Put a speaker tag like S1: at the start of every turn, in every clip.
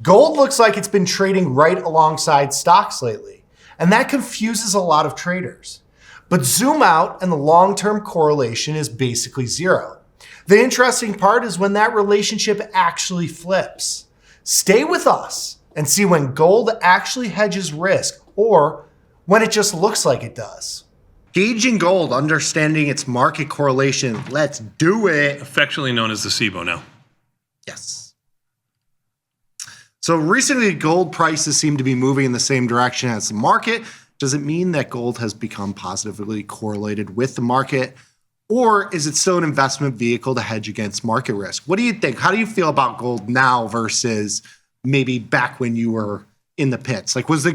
S1: Gold looks like it's been trading right alongside stocks lately, and that confuses a lot of traders. But zoom out and the long-term correlation is basically zero. The interesting part is when that relationship actually flips. Stay with us and see when gold actually hedges risk or when it just looks like it does. Gauging gold, understanding its market correlation. Let's do it.
S2: Affectionately known as the SIBO now.
S1: Yes. So recently, gold prices seem to be moving in the same direction as the market. Does it mean that gold has become positively correlated with the market? Or is it still an investment vehicle to hedge against market risk? What do you think? How do you feel about gold now versus maybe back when you were in the pits? Like, was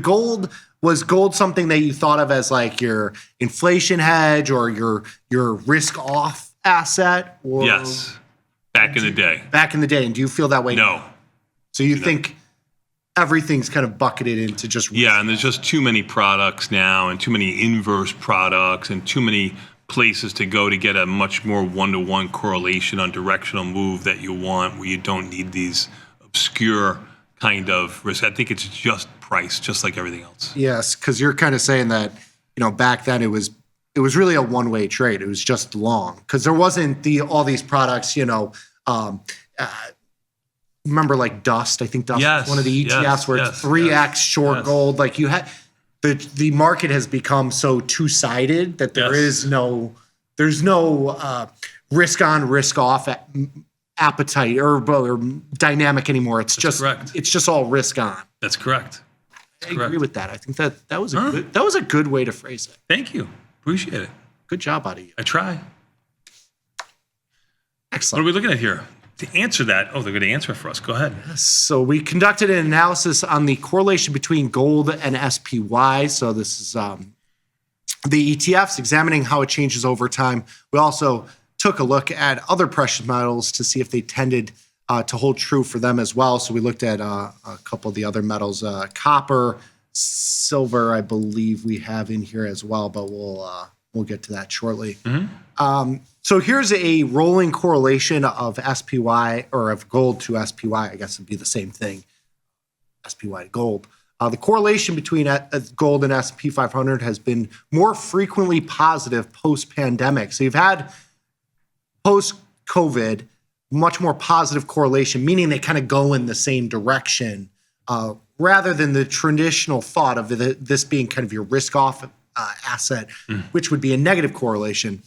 S1: gold something that you thought of as like your inflation hedge or your risk off asset? Or
S2: Yes. Back in the day.
S1: Back in the day. And do you feel that way?
S2: No.
S1: So you think everything's kind of bucketed into just risk?
S2: Yeah, and there's just too many products now and too many inverse products and too many places to go to get a much more one-to-one correlation on directional move that you want, where you don't need these obscure kind of risk. I think it's just price, just like everything else.
S1: Yes, because you're kind of saying that, back then it was really a one-way trade. It was just long because there wasn't all these products, remember like Dust? I think Dust was one of the ETFs where it's 3x short gold. Like you had the market has become so two-sided that there's no risk on, risk off appetite or dynamic anymore. It's just all risk on.
S2: That's correct.
S1: I agree with that. I think that was a good way to phrase it.
S2: Thank you. Appreciate it.
S1: Good job out of you.
S2: I try.
S1: Excellent.
S2: What are we looking at here? To answer that, they're going to answer it for us. Go ahead.
S1: So we conducted an analysis on the correlation between gold and SPY. So this is the ETFs, examining how it changes over time. We also took a look at other precious metals to see if they tended to hold true for them as well. So we looked at a couple of the other metals, copper, silver, I believe we have in here as well, but we'll get to that shortly. Mm-hmm. So here's a rolling correlation of SPY or of gold to SPY. I guess it'd be the same thing, SPY to gold. The correlation between gold and S&P 500 has been more frequently positive post-pandemic. So you've had post-COVID much more positive correlation, meaning they kind of go in the same direction rather than the traditional thought of this being kind of your risk-off asset, which would be a negative correlation.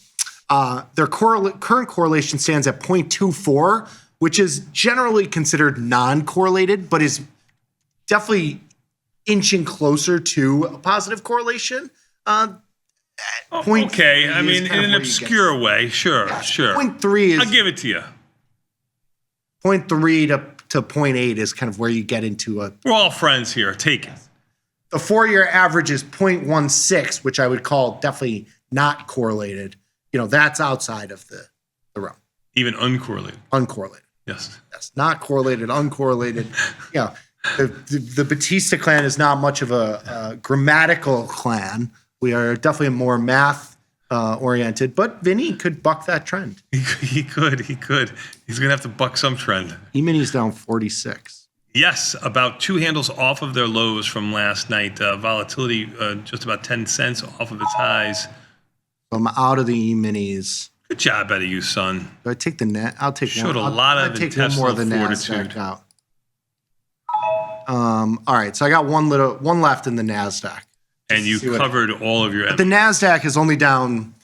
S1: Their current correlation stands at 0.24, which is generally considered non-correlated, but is definitely inching closer to a positive correlation.
S2: Okay, I mean, in an obscure way, sure.
S1: 0.3 is...
S2: I'll give it to you.
S1: 0.3 to 0.8 is kind of where you get into a...
S2: We're all friends here. Take it.
S1: The 4-year average is 0.16, which I would call definitely not correlated. That's outside of the realm.
S2: Even uncorrelated.
S1: Uncorrelated.
S2: Yes.
S1: That's not correlated, uncorrelated. The Batista clan is not much of a grammatical clan. We are definitely more math oriented, but Vinny could buck that trend.
S2: He could. He's going to have to buck some trend.
S1: E-mini's down 46.
S2: Yes, about 2 handles off of their lows from last night. Volatility just about 10 cents off of its highs.
S1: I'm out of the E-minis.
S2: Good job out of you, son.
S1: Do I take the net? I'll take
S2: Showed
S1: one.
S2: a lot of
S1: take one more of the
S2: fortitude.
S1: NASDAQ out. All right, so I got one left in the NASDAQ.
S2: And you covered all of your...
S1: But the NASDAQ is only down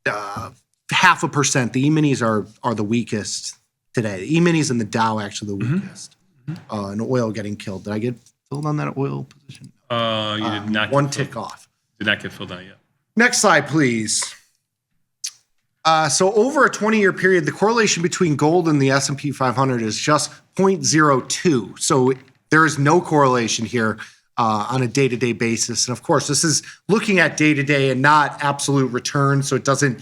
S1: 0.5%. The E-minis are the weakest today. The E-minis and the Dow actually the weakest. Mm-hmm. And oil getting killed. Did I get filled on that oil position?
S2: You did not.
S1: One tick off.
S2: Did not get filled on yet.
S1: Next slide, please. So over a 20-year period, the correlation between gold and the S&P 500 is just 0.02. So there is no correlation here on a day-to-day basis. And of course, this is looking at day-to-day and not absolute return, so it doesn't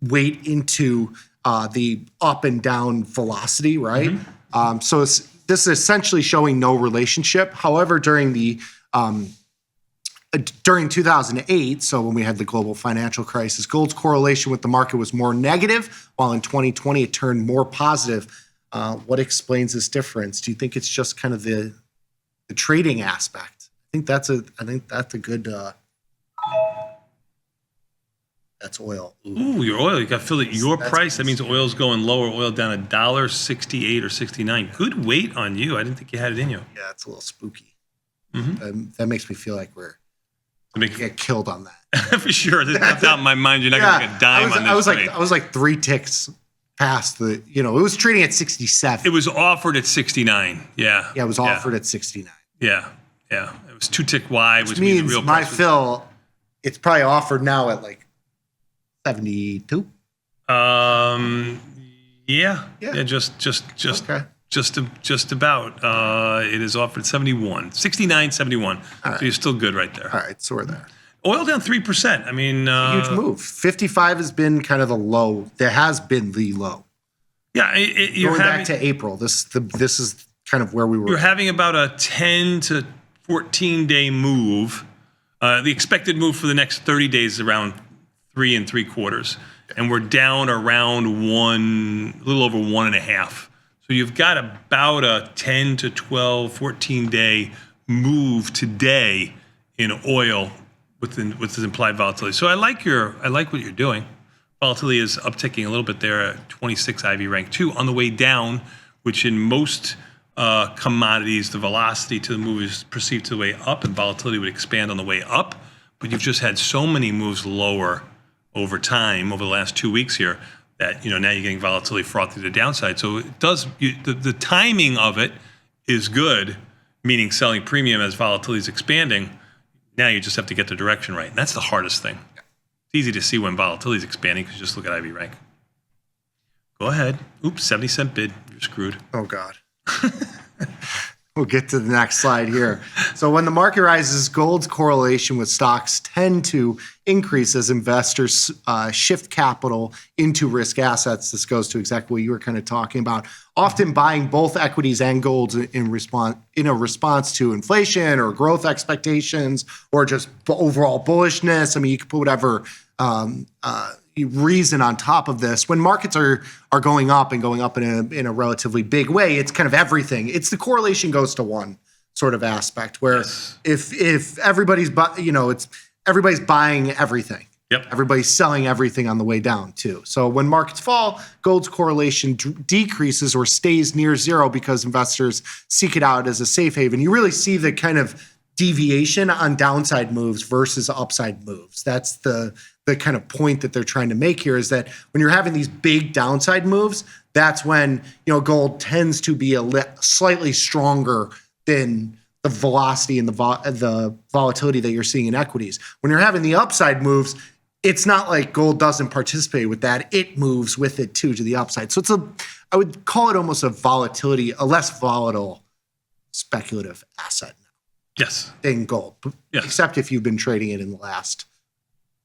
S1: weight into the up and down velocity, right? Mm-hmm. So this is essentially showing no relationship. However, during 2008, so when we had the global financial crisis, gold's correlation with the market was more negative, while in 2020 it turned more positive. What explains this difference? Do you think it's just kind of the trading aspect? I think that's a good. That's oil.
S2: Ooh, your oil. You got to feel that your
S1: That's
S2: price. That means oil's going lower. Oil down $1.68 or 69. Good weight on you. I didn't think you had it in you.
S1: Yeah, it's a little spooky. That makes me feel like we're
S2: To make
S1: get killed on that.
S2: for sure. That's out in my mind. You're not going to get a dime on this trade.
S1: I was like 3 ticks past the. It was trading at 67.
S2: It was offered at 69. Yeah.
S1: Yeah, it was offered at 69.
S2: Yeah. Yeah. It was 2 tick wide, which
S1: Which means
S2: the real
S1: my
S2: price was-
S1: fill, it's probably offered now at like 72.
S2: Yeah.
S1: Yeah.
S2: Just
S1: Okay.
S2: just about. It is offered 71, 69, 71.
S1: right.
S2: So you're still good right there.
S1: All right, so we're there.
S2: Oil down 3%. I mean,
S1: Huge move. 55 has been kind of the low. There has been the low.
S2: Yeah, you're
S1: Going
S2: having,
S1: back to April, this is kind of where we were.
S2: you're having about a 10 to 14 day move. The expected move for the next 30 days is around 3 3/4, and we're down around a little over 1.5. So you've got about a 10 to 12, 14 day move today in oil with this implied volatility. So I like what you're doing. Volatility is upticking a little bit there at 26 IV rank 2 on the way down, which in most commodities, the velocity to the move is perceived to the way up, and volatility would expand on the way up. But you've just had so many moves lower over time, over the last 2 weeks here, that now you're getting volatility frothy to the downside. So it does the timing of it is good, meaning selling premium as volatility is expanding. Now you just have to get the direction right, and that's the hardest thing. It's easy to see when volatility is expanding because you just look at IV rank. Go ahead. Oops, 70-cent bid. You're screwed.
S1: Oh, God. We'll get to the next slide here. So when the market rises, gold's correlation with stocks tend to increase as investors shift capital into risk assets. This goes to exactly what you were kind of talking about. Often buying both equities and gold in a response to inflation or growth expectations or just overall bullishness. I mean, you can put whatever reason on top of this. When markets are going up and going up in a relatively big way, it's kind of everything. It's the correlation goes to one sort of aspect where if everybody's everybody's buying everything.
S2: Yep.
S1: Everybody's selling everything on the way down too. So when markets fall, gold's correlation decreases or stays near zero because investors seek it out as a safe haven. You really see the kind of deviation on downside moves versus upside moves. That's the kind of point that they're trying to make here, is that when you're having these big downside moves, that's when gold tends to be slightly stronger than the velocity and the volatility that you're seeing in equities. When you're having the upside moves, it's not like gold doesn't participate with that. It moves with it too to the upside. So I would call it almost a less volatile speculative asset
S2: Yes.
S1: than gold,
S2: Yes.
S1: except if you've been trading it in the last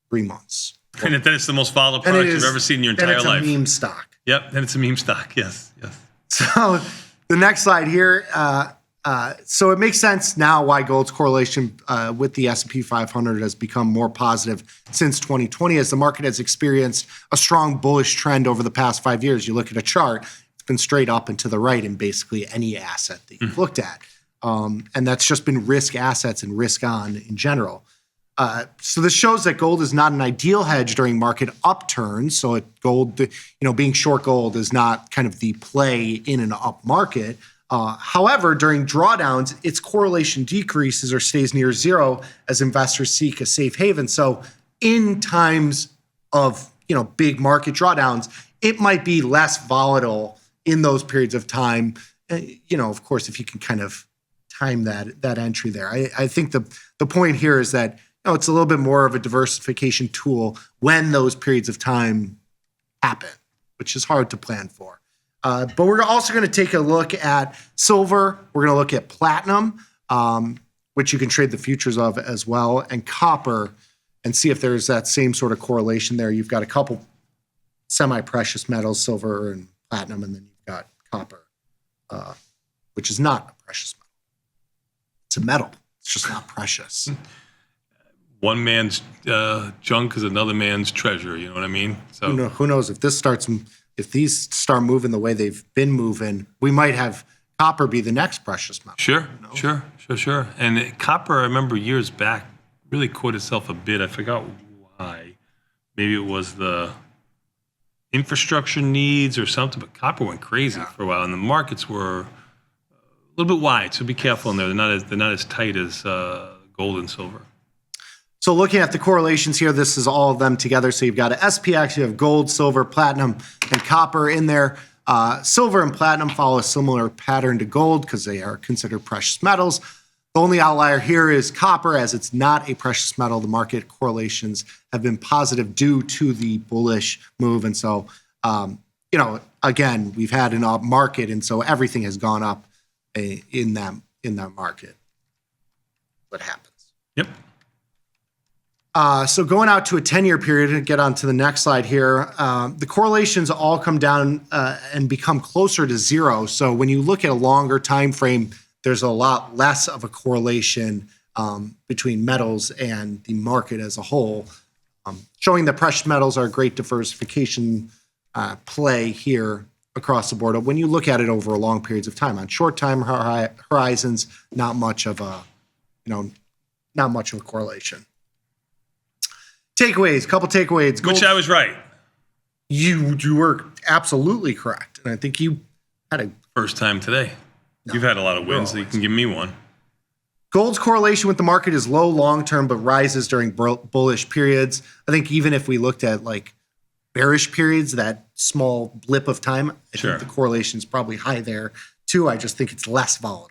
S1: 3 months.
S2: And then it's the most volatile product you've ever seen in your entire life.
S1: Then it's a meme stock.
S2: Yep, then it's a meme stock. Yes, yes.
S1: So the next slide here. So it makes sense now why gold's correlation with the S&P 500 has become more positive since 2020, as the market has experienced a strong bullish trend over the past 5 years. You look at a chart, it's been straight up and to the right in basically any asset that you've looked at. And that's just been risk assets and risk on in general. So this shows that gold is not an ideal hedge during market upturns. So gold, being short gold is not kind of the play in an up market. However, during drawdowns, its correlation decreases or stays near zero as investors seek a safe haven. So in times of big market drawdowns, it might be less volatile in those periods of time. Of course, if you can kind of time that entry there. I think the point here is that it's a little bit more of a diversification tool when those periods of time happen, which is hard to plan for. But we're also going to take a look at silver. We're going to look at platinum, which you can trade the futures of as well, and copper, and see if there's that same sort of correlation there. You've got a couple semi-precious metals, silver and platinum, and then you've got copper, which is not a precious metal. It's a metal. It's just not precious.
S2: One man's junk is another man's treasure. You know what I mean? So
S1: Who knows if this starts if these start moving the way they've been moving, we might have copper be the next precious metal.
S2: Sure. And copper, I remember years back, really caught itself a bit. I forgot why. Maybe it was the infrastructure needs or something, but copper went crazy for a while, and the markets were a little bit wide. So be careful in there. They're not as tight as gold and silver.
S1: So looking at the correlations here, this is all of them together. So you've got an SPX, you have gold, silver, platinum, and copper in there. Silver and platinum follow a similar pattern to gold because they are considered precious metals. The only outlier here is copper, as it's not a precious metal. The market correlations have been positive due to the bullish move. And so, again, we've had an up market, and so everything has gone up in that market. What happens?
S2: Yep.
S1: So going out to a 10-year period, and get on to the next slide here, the correlations all come down and become closer to zero. So when you look at a longer time frame, there's a lot less of a correlation between metals and the market as a whole, showing that precious metals are a great diversification play here across the board. When you look at it over a long periods of time, on short time horizons, not much of a correlation. Takeaways, couple takeaways.
S2: Which I was right.
S1: You were absolutely correct, and I think you had a
S2: First time today. No, you've had a lot of wins, so you can give me one.
S1: Gold's correlation with the market is low long-term, but rises during bullish periods. I think even if we looked at like bearish periods, that small blip of time, I think the correlation is probably high there too. I just think it's less volatile.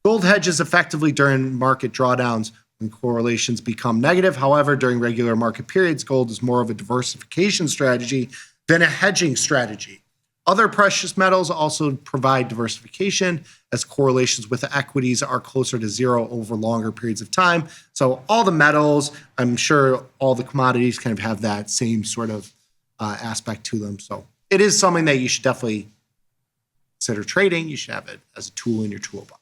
S1: Gold hedges effectively during market drawdowns when correlations become negative. However, during regular market periods, gold is more of a diversification strategy than a hedging strategy. Other precious metals also provide diversification as correlations with equities are closer to zero over longer periods of time. So all the metals, I'm sure all the commodities kind of have that same sort of aspect to them. So it is something that you should definitely consider trading. You should have it as a tool in your toolbox.